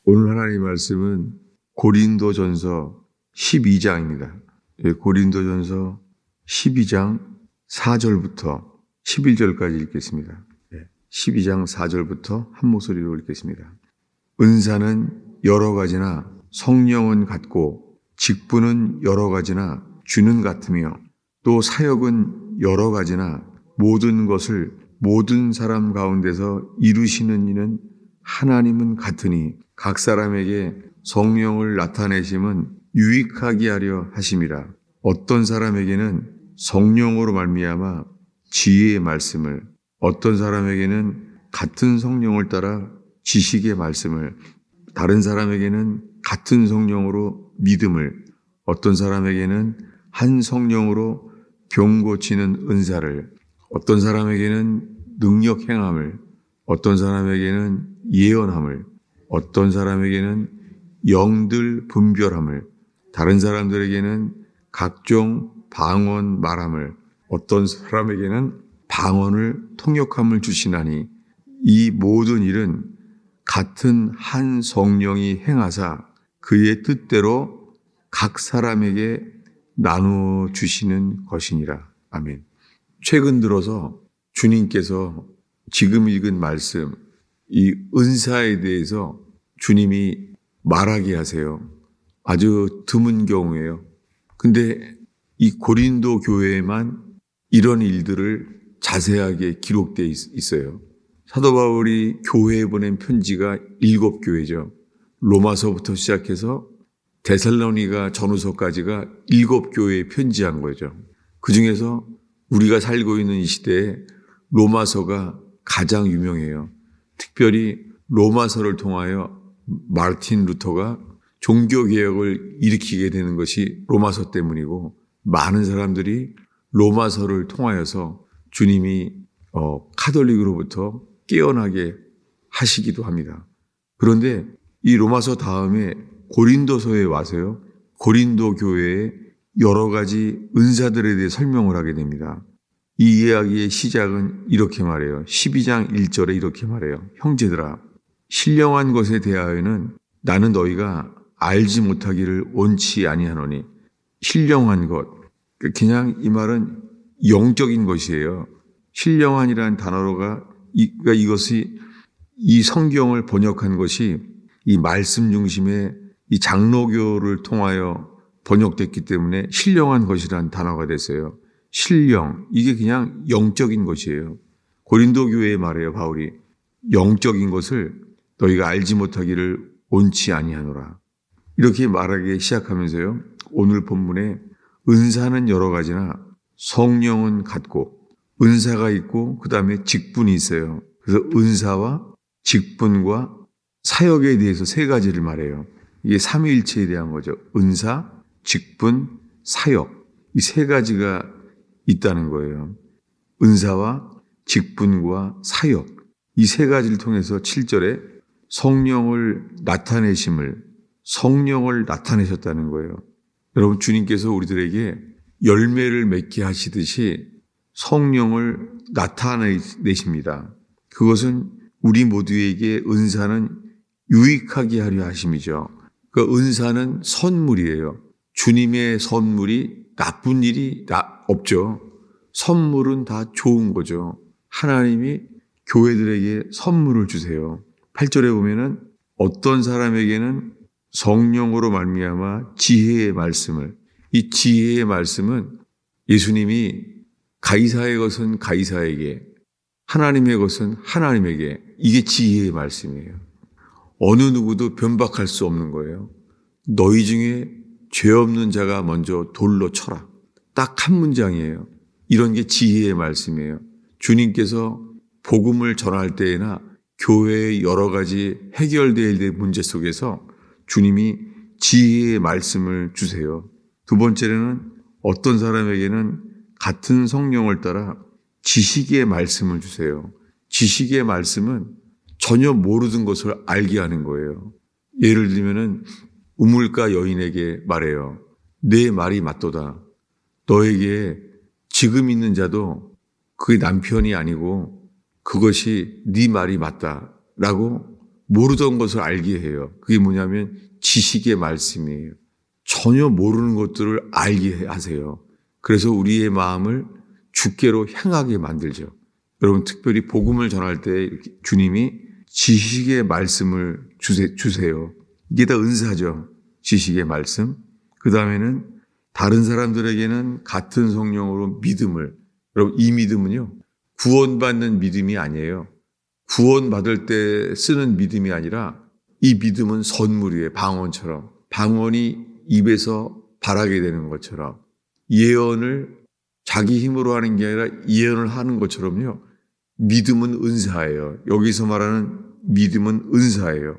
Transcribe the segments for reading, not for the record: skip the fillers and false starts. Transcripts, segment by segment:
오늘 하나님 말씀은 고린도전서 12장입니다. 고린도전서 12장 4절부터 11절까지 읽겠습니다. 12장 4절부터 한 목소리로 읽겠습니다. 은사는 여러 가지나 성령은 같고 직분은 여러 가지나 주는 같으며 또 사역은 여러 가지나 모든 것을 모든 사람 가운데서 이루시는 이는 하나님은 같으니 각 사람에게 성령을 나타내심은 유익하게 하려 하심이라. 어떤 사람에게는 성령으로 말미암아 지혜의 말씀을, 어떤 사람에게는 같은 성령을 따라 지식의 말씀을, 다른 사람에게는 같은 성령으로 믿음을, 어떤 사람에게는 한 성령으로 병 고치는 은사를, 어떤 사람에게는 능력 행함을, 어떤 사람에게는 예언함을, 어떤 사람에게는 영들 분별함을, 다른 사람들에게는 각종 방언 말함을, 어떤 사람에게는 방언을 통역함을 주시나니 이 모든 일은 같은 한 성령이 행하사 그의 뜻대로 각 사람에게 나누어 주시는 것이니라. 아멘. 최근 들어서 주님께서 지금 읽은 말씀, 이 은사에 대해서 주님이 말하게 하세요. 아주 드문 경우예요. 근데 이 고린도 교회에만 이런 일들을 자세하게 기록되어 있어요. 사도 바울이 교회에 보낸 편지가 7교회죠. 로마서부터 시작해서 데살로니가 전후서까지가 7교회에 편지한 거죠. 그중에서 우리가 살고 있는 이 시대에 로마서가 가장 유명해요. 특별히 로마서를 통하여 마르틴 루터가 종교개혁을 일으키게 되는 것이 로마서 때문이고, 많은 사람들이 로마서를 통하여서 주님이 카톨릭으로부터 깨어나게 하시기도 합니다. 그런데 이 로마서 다음에 고린도서에 와서요, 고린도 교회의 여러 가지 은사들에 대해 설명을 하게 됩니다. 이 이야기의 시작은 이렇게 말해요. 12장 1절에 이렇게 말해요. 형제들아, 신령한 것에 대하여는 나는 너희가 알지 못하기를 원치 아니하노니. 신령한 것, 그냥 이 말은 영적인 것이에요. 신령한이라는 단어가 이것이 이 성경을 번역한 것이 이 말씀 중심의 이 장로교를 통하여 번역됐기 때문에 신령한 것이라는 단어가 됐어요. 신령, 이게 그냥 영적인 것이에요. 고린도 교회에 말해요, 바울이. 영적인 것을 너희가 알지 못하기를 원치 아니하노라. 이렇게 말하기 시작하면서요, 오늘 본문에 은사는 여러 가지나 성령은 같고, 은사가 있고 그 다음에 직분이 있어요. 그래서 은사와 직분과 사역에 대해서 세 가지를 말해요. 이게 삼위일체에 대한 거죠. 은사, 직분, 사역, 이 세 가지가 있다는 거예요. 은사와 직분과 사역, 이 세 가지를 통해서 7절에 성령을 나타내셨다는 거예요. 여러분, 주님께서 우리들에게 열매를 맺게 하시듯이 성령을 나타내십니다. 그것은 우리 모두에게 은사는 유익하게 하려 하심이죠. 그 은사는 선물이에요. 주님의 선물이 나쁜 일이 없죠. 선물은 다 좋은 거죠. 하나님이 교회들에게 선물을 주세요. 8절에 보면은 어떤 사람에게는 성령으로 말미암아 지혜의 말씀을, 이 지혜의 말씀은 예수님이 가이사의 것은 가이사에게, 하나님의 것은 하나님에게, 이게 지혜의 말씀이에요. 어느 누구도 변박할 수 없는 거예요. 너희 중에 죄 없는 자가 먼저 돌로 쳐라. 딱 한 문장이에요. 이런 게 지혜의 말씀이에요. 주님께서 복음을 전할 때에나 교회의 여러 가지 해결돼야 될 문제 속에서 주님이 지혜의 말씀을 주세요. 두 번째는 어떤 사람에게는 같은 성령을 따라 지식의 말씀을 주세요. 지식의 말씀은 전혀 모르던 것을 알게 하는 거예요. 예를 들면은 우물가 여인에게 말해요. 내 말이 맞도다. 너에게 지금 있는 자도 그게 남편이 아니고 그것이 네 말이 맞다라고 모르던 것을 알게 해요. 그게 뭐냐면 지식의 말씀이에요. 전혀 모르는 것들을 알게 하세요. 그래서 우리의 마음을 주께로 향하게 만들죠. 여러분 특별히 복음을 전할 때 주님이 지식의 말씀을 주세요. 이게 다 은사죠. 지식의 말씀. 그 다음에는 다른 사람들에게는 같은 성령으로 믿음을. 여러분 이 믿음은요. 구원받는 믿음이 아니에요. 구원받을 때 쓰는 믿음이 아니라 이 믿음은 선물이에요. 방언처럼. 방언이 입에서 발하게 되는 것처럼 예언을 자기 힘으로 하는 게 아니라 예언을 하는 것처럼요. 믿음은 은사예요. 여기서 말하는 믿음은 은사예요.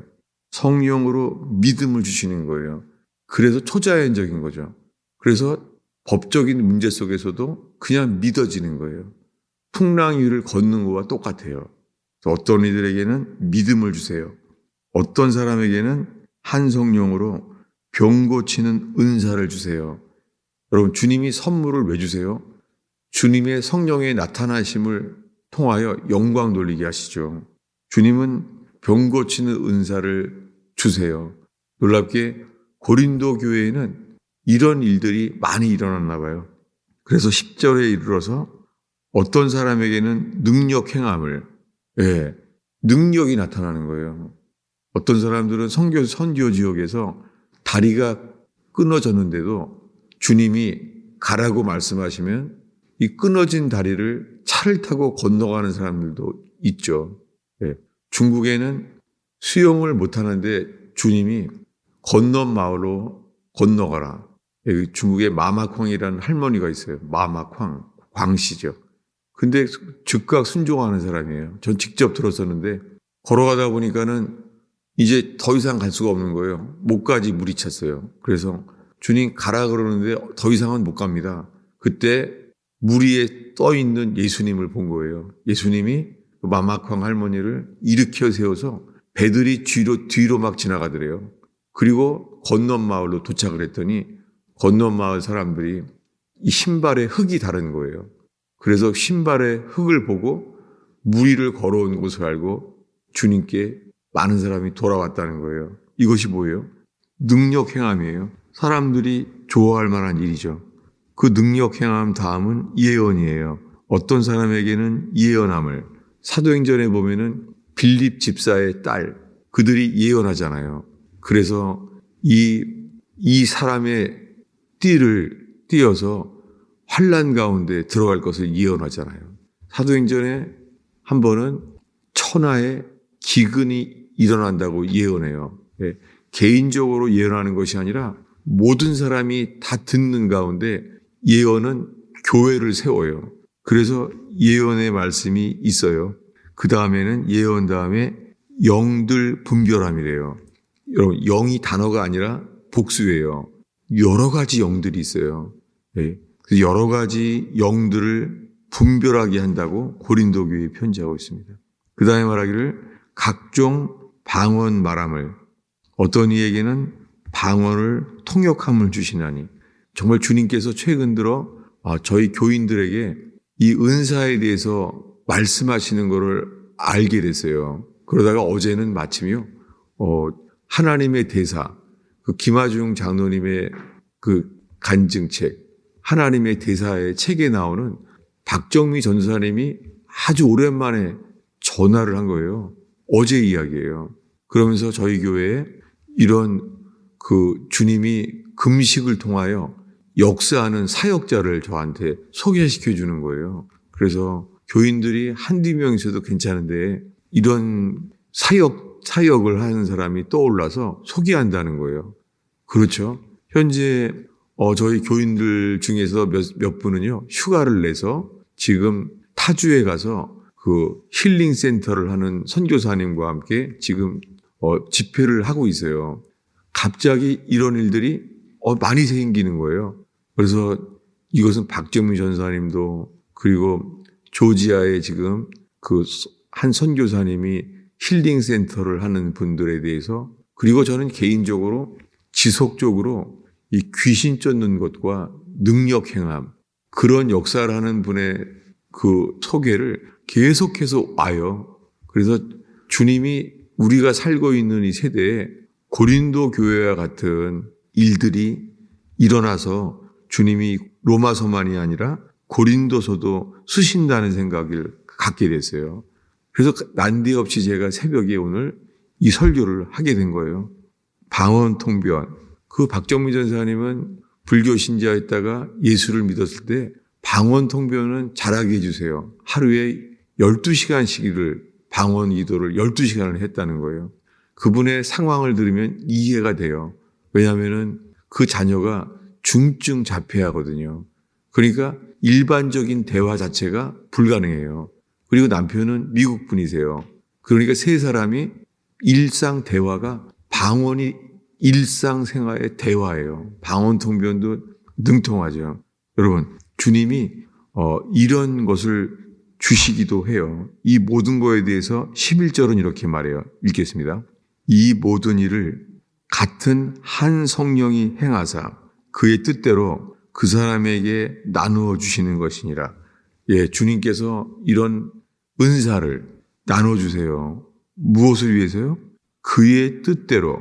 성령으로 믿음을 주시는 거예요. 그래서 초자연적인 거죠. 그래서 법적인 문제 속에서도 그냥 믿어지는 거예요. 풍랑 위를 걷는 것과 똑같아요. 어떤 이들에게는 믿음을 주세요. 어떤 사람에게는 한 성령으로 병 고치는 은사를 주세요. 여러분 주님이 선물을 왜 주세요? 주님의 성령의 나타나심을 통하여 영광 돌리게 하시죠. 주님은 병 고치는 은사를 주세요. 놀랍게 고린도 교회에는 이런 일들이 많이 일어났나 봐요. 그래서 10절에 이르러서 어떤 사람에게는 능력 행함을, 능력이 나타나는 거예요. 어떤 사람들은 선교 지역에서 다리가 끊어졌는데도 주님이 가라고 말씀하시면 이 끊어진 다리를 차를 타고 건너가는 사람들도 있죠. 중국에는 수영을 못하는데 주님이 건넌 마을로 건너가라. 여기 중국에 마마쾅이라는 할머니가 있어요. 마마쾅, 광씨죠. 근데 즉각 순종하는 사람이에요. 전 직접 들었었는데 걸어가다 보니까는 이제 더 이상 갈 수가 없는 거예요. 목까지 물이 찼어요. 그래서 주님 가라 그러는데 더 이상은 못 갑니다. 그때 물 위에 떠 있는 예수님을 본 거예요. 예수님이 마마쾅 할머니를 일으켜 세워서 배들이 뒤로 막 지나가더래요. 그리고 건넌 마을로 도착을 했더니 건넌 마을 사람들이 이 신발의 흙이 다른 거예요. 그래서 신발의 흙을 보고 물 위를 걸어온 것을 알고 주님께 많은 사람이 돌아왔다는 거예요. 이것이 뭐예요? 능력 행함이에요. 사람들이 좋아할 만한 일이죠. 그 능력 행함 다음은 예언이에요. 어떤 사람에게는 예언함을. 사도행전에 보면은 빌립 집사의 딸, 그들이 예언하잖아요. 그래서 이 사람의 띠를 띄어서 환난 가운데 들어갈 것을 예언하잖아요. 사도행전에 한 번은 천하의 기근이 일어난다고 예언해요. 개인적으로 예언하는 것이 아니라 모든 사람이 다 듣는 가운데 예언은 교회를 세워요. 그래서 예언의 말씀이 있어요. 그 다음에는 예언 다음에 영들 분별함이래요. 여러분 영이 단어가 아니라 복수예요. 여러 가지 영들이 있어요. 그래서 여러 가지 영들을 분별하게 한다고 고린도 교회에 편지하고 있습니다. 그 다음에 말하기를 각종 방언 말함을, 어떤 이에게는 방언을 통역함을 주시나니. 정말 주님께서 최근 들어 저희 교인들에게 이 은사에 대해서 말씀하시는 것을 알게 됐어요. 그러다가 어제는 마침요 하나님의 대사, 그 김하중 장로님의 그 간증책, 하나님의 대사의 책에 나오는 박정미 전사님이 아주 오랜만에 전화를 한 거예요. 어제 이야기예요. 그러면서 저희 교회에 이런 그 주님이 금식을 통하여 역사하는 사역자를 저한테 소개시켜 주는 거예요. 그래서 교인들이 한두 명 있어도 괜찮은데 이런 사역을 하는 사람이 떠올라서 소개한다는 거예요. 그렇죠. 현재 저희 교인들 중에서 몇 분은요, 휴가를 내서 지금 타주에 가서 그 힐링 센터를 하는 선교사님과 함께 지금 집회를 하고 있어요. 갑자기 이런 일들이 많이 생기는 거예요. 그래서 이것은 박정미 전사님도 그리고 조지아에 지금 그 한 선교사님이 힐링 센터를 하는 분들에 대해서, 그리고 저는 개인적으로 지속적으로 이 귀신 쫓는 것과 능력 행함, 그런 역사를 하는 분의 그 소개를 계속해서 와요. 그래서 주님이 우리가 살고 있는 이 세대에 고린도 교회와 같은 일들이 일어나서 주님이 로마서만이 아니라 고린도서도 쓰신다는 생각을 갖게 됐어요. 그래서 난데없이 제가 새벽에 오늘 이 설교를 하게 된 거예요. 방언통변. 그 박정미 전사님은 불교 신자였다가 예수를 믿었을 때 방언통변은 잘하게 해주세요. 하루에 12시간씩을 방언 기도를 12시간을 했다는 거예요. 그분의 상황을 들으면 이해가 돼요. 왜냐하면 그 자녀가 중증 자폐하거든요. 그러니까 일반적인 대화 자체가 불가능해요. 그리고 남편은 미국 분이세요. 그러니까 세 사람이 일상 대화가 방언이 일상생활의 대화예요. 방언통변도 능통하죠. 여러분, 주님이 이런 것을 주시기도 해요. 이 모든 거에 대해서 11절은 이렇게 말해요. 읽겠습니다. 이 모든 일을 같은 한 성령이 행하사 그의 뜻대로 그 사람에게 나누어 주시는 것이니라. 예, 주님께서 이런 은사를 나눠주세요. 무엇을 위해서요? 그의 뜻대로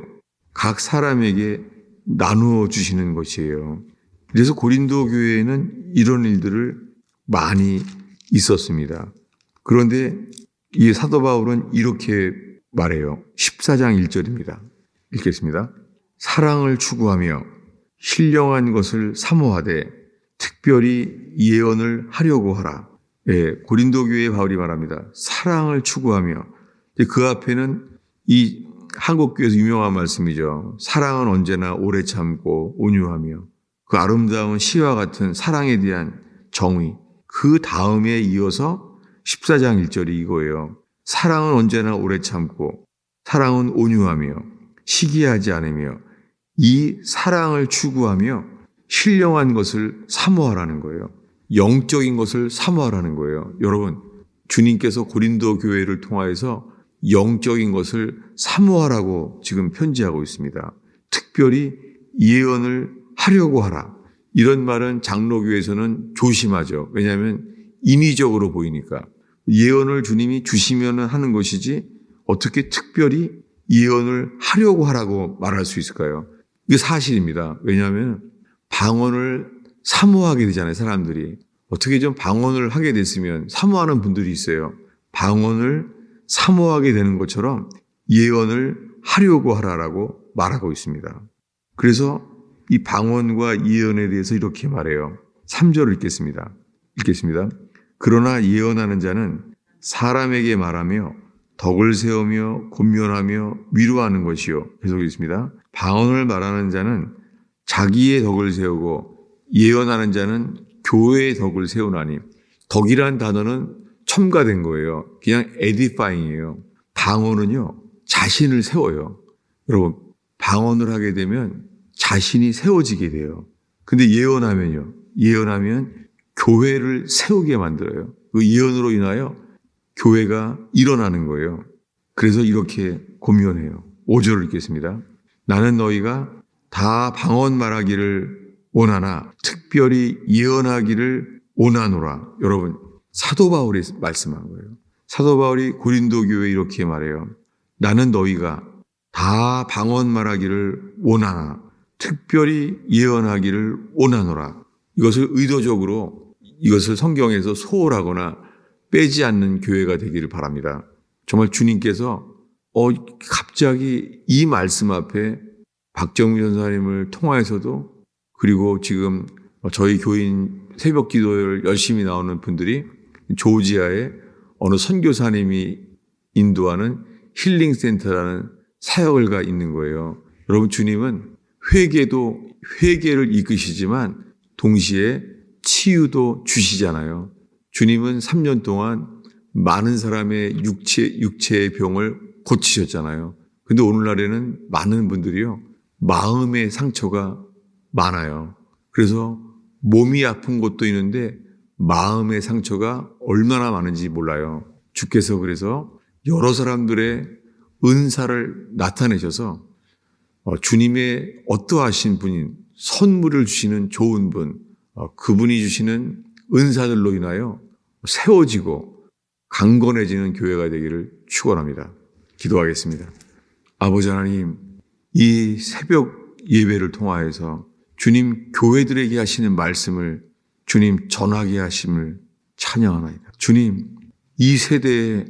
각 사람에게 나누어 주시는 것이에요. 그래서 고린도 교회에는 이런 일들을 많이 있었습니다. 그런데 이 사도 바울은 이렇게 말해요. 14장 1절입니다. 읽겠습니다. 사랑을 추구하며 신령한 것을 사모하되 특별히 예언을 하려고 하라. 예, 고린도 교회의 바울이 말합니다. 사랑을 추구하며, 그 앞에는 이 한국 교회에서 유명한 말씀이죠. 사랑은 언제나 오래 참고 온유하며, 그 아름다운 시와 같은 사랑에 대한 정의. 그 다음에 이어서 14장 1절이 이거예요. 사랑은 언제나 오래 참고, 사랑은 온유하며, 시기하지 않으며, 이 사랑을 추구하며 신령한 것을 사모하라는 거예요. 영적인 것을 사모하라는 거예요. 여러분, 주님께서 고린도 교회를 통하여서 영적인 것을 사모하라고 지금 편지하고 있습니다. 특별히 예언을 하려고 하라. 이런 말은 장로교에서는 조심하죠. 왜냐하면 인위적으로 보이니까. 예언을 주님이 주시면 하는 것이지 어떻게 특별히 예언을 하려고 하라고 말할 수 있을까요? 이게 사실입니다. 왜냐하면 방언을 사모하게 되잖아요, 사람들이. 어떻게 좀 방언을 하게 됐으면 사모하는 분들이 있어요. 방언을 사모하게 되는 것처럼 예언을 하려고 하라라고 말하고 있습니다. 그래서 이 방언과 예언에 대해서 이렇게 말해요. 3절을 읽겠습니다. 그러나 예언하는 자는 사람에게 말하며 덕을 세우며 권면하며 위로하는 것이요. 계속 읽습니다. 방언을 말하는 자는 자기의 덕을 세우고 예언하는 자는 교회의 덕을 세우나니. 덕이란 단어는 첨가된 거예요. 그냥 edifying이에요. 방언은요, 자신을 세워요. 여러분, 방언을 하게 되면 자신이 세워지게 돼요. 근데 예언하면 교회를 세우게 만들어요. 그 예언으로 인하여 교회가 일어나는 거예요. 그래서 이렇게 권면해요. 5절을 읽겠습니다. 나는 너희가 다 방언 말하기를 원하나 특별히 예언하기를 원하노라. 여러분, 사도 바울이 말씀한 거예요. 사도 바울이 고린도 교회에 이렇게 말해요. 나는 너희가 다 방언 말하기를 원하나 특별히 예언하기를 원하노라. 이것을 의도적으로 이것을 성경에서 소홀하거나 빼지 않는 교회가 되기를 바랍니다. 정말 주님께서 갑자기 이 말씀 앞에 박정미 전사님을 통하여서도, 그리고 지금 저희 교인 새벽 기도를 열심히 나오는 분들이 조지아에 어느 선교사님이 인도하는 힐링센터라는 사역을 가 있는 거예요. 여러분, 주님은 회개를 이끄시지만 동시에 치유도 주시잖아요. 주님은 3년 동안 많은 사람의 육체의 병을 고치셨잖아요. 근데 오늘날에는 많은 분들이요, 마음의 상처가 많아요. 그래서 몸이 아픈 것도 있는데 마음의 상처가 얼마나 많은지 몰라요. 주께서 그래서 여러 사람들의 은사를 나타내셔서 주님의 어떠하신 분인, 선물을 주시는 좋은 분, 그분이 주시는 은사들로 인하여 세워지고 강건해지는 교회가 되기를 축원합니다. 기도하겠습니다. 아버지 하나님, 이 새벽 예배를 통하여서 주님 교회들에게 하시는 말씀을 주님 전하게 하심을 찬양하나이다. 주님, 이 세대의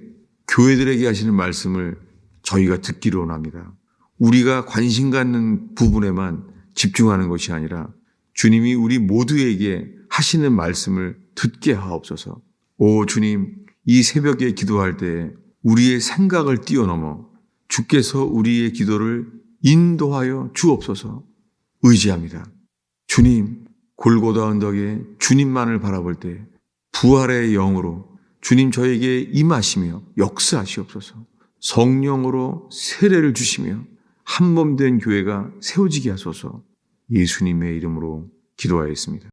교회들에게 하시는 말씀을 저희가 듣기로 원합니다. 우리가 관심 갖는 부분에만 집중하는 것이 아니라 주님이 우리 모두에게 하시는 말씀을 듣게 하옵소서. 오 주님, 이 새벽에 기도할 때 우리의 생각을 뛰어넘어 주께서 우리의 기도를 인도하여 주옵소서. 의지합니다. 주님, 골고다 언덕에 주님만을 바라볼 때 부활의 영으로 주님 저에게 임하시며 역사하시옵소서. 성령으로 세례를 주시며 한 몸 된 교회가 세워지게 하소서. 예수님의 이름으로 기도하였습니다.